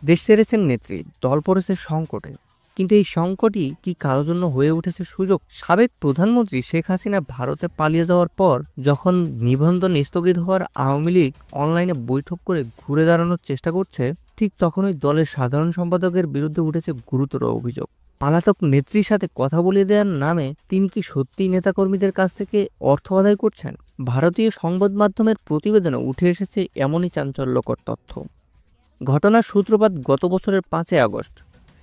দেশ ছেড়েছেন নেত্রী, দল পড়েছে সংকটে। কিন্তু এই সংকটই কি কারোর জন্য হয়ে উঠেছে সুযোগ? সাবেক প্রধানমন্ত্রী শেখ হাসিনা ভারতে পালিয়ে যাওয়ার পর যখন নিবন্ধন স্থগিত হওয়ার আওয়ামী লীগ অনলাইনে বৈঠক করে ঘুরে দাঁড়ানোর চেষ্টা করছে, ঠিক তখনই দলের সাধারণ সম্পাদকের বিরুদ্ধে উঠেছে গুরুতর অভিযোগ। পালাতক নেত্রীর সাথে কথা বলিয়ে দেওয়ার নামে তিনি কি সত্যিই নেতাকর্মীদের কাছ থেকে অর্থ আদায় করছেন? ভারতীয় সংবাদ মাধ্যমের প্রতিবেদনে উঠে এসেছে এমনই চাঞ্চল্যকর তথ্য। ঘটনার সূত্রপাত গত বছরের ৫ই আগস্ট।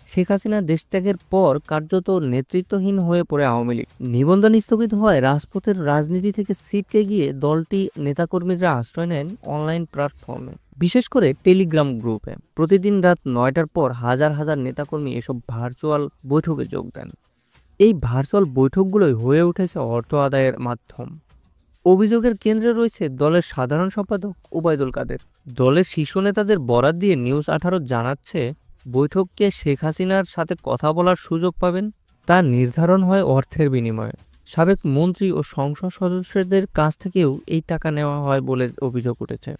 শেখ হাসিনা দেশত্যাগের পর কার্যত নেতৃত্বহীন হয়ে পড়ে আওয়ামী লীগ। নিবন্ধন স্থগিত হওয়ায় রাজপথের রাজনীতি থেকে ছিটকে গিয়ে দলটি নেতাকর্মীরা আশ্রয় নেন অনলাইন প্ল্যাটফর্মে, বিশেষ করে টেলিগ্রাম গ্রুপে। প্রতিদিন রাত ৯টার পর হাজার হাজার নেতাকর্মী এসব ভার্চুয়াল বৈঠকে যোগ দেন। এই ভার্চুয়াল বৈঠকগুলোই হয়ে উঠেছে অর্থ আদায়ের মাধ্যম। অভিযোগের কেন্দ্রে রয়েছে দলের সাধারণ সম্পাদক ওবায়দুল কাদের। দলের শীর্ষ নেতাদের বরাত দিয়ে নিউজ ১৮ জানাচ্ছে, বৈঠকে শেখ হাসিনার সাথে কথা বলার সুযোগ পাবেন। তা নির্ধারণ হয় অর্থের বিনিময়ে। সাবেক মন্ত্রী ও সংসদ সদস্যদের কাছ থেকেও এই টাকা নেওয়া হয় বলে অভিযোগ উঠেছে।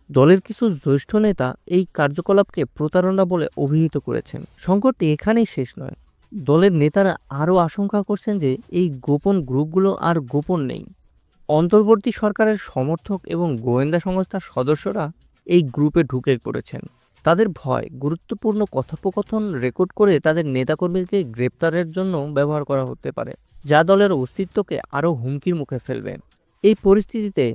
দলের কিছু জ্যেষ্ঠ নেতা এই কার্যকলাপকে প্রতারণা বলে অভিহিত করেছেন। সংকটটি এখানেই শেষ নয়। দলের নেতারা আরও আশঙ্কা করছেন যে এই গোপন গ্রুপগুলো আর গোপন নেই। অন্তর্বর্তী সরকারের সমর্থক এবং গোয়েন্দা সংস্থার সদস্যরা এই গ্রুপে ঢুকে পড়েছেন। তাদের ভয়, গুরুত্বপূর্ণ কথোপকথন রেকর্ড করে তাদের নেতাকর্মীকে গ্রেপ্তারের জন্য ব্যবহার করা হতে পারে, যা দলের অস্তিত্বকে আরও হুমকির মুখে ফেলবে। এই পরিস্থিতিতে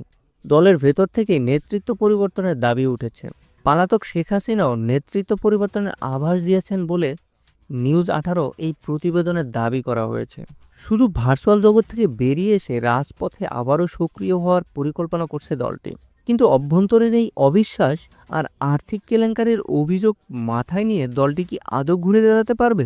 দলের ভেতর থেকে নেতৃত্ব পরিবর্তনের দাবি উঠেছে। পালাতক শেখ হাসিনাও নেতৃত্ব পরিবর্তনের আভাস দিয়েছেন বলে নিউজ ১৮ এই প্রতিবেদনে দাবি করা হয়েছে। শুধু ভার্চুয়াল জগৎ থেকে বেরিয়ে এসে রাজপথে আবারও সক্রিয় হওয়ার পরিকল্পনা করছে দলটি। কিন্তু অভ্যন্তরীণ এই অবিশ্বাস আর আর্থিক কেলেঙ্কারির অভিযোগ মাথায় নিয়ে দলটি কি আদৌ ঘুরে দাঁড়াতে পারবে?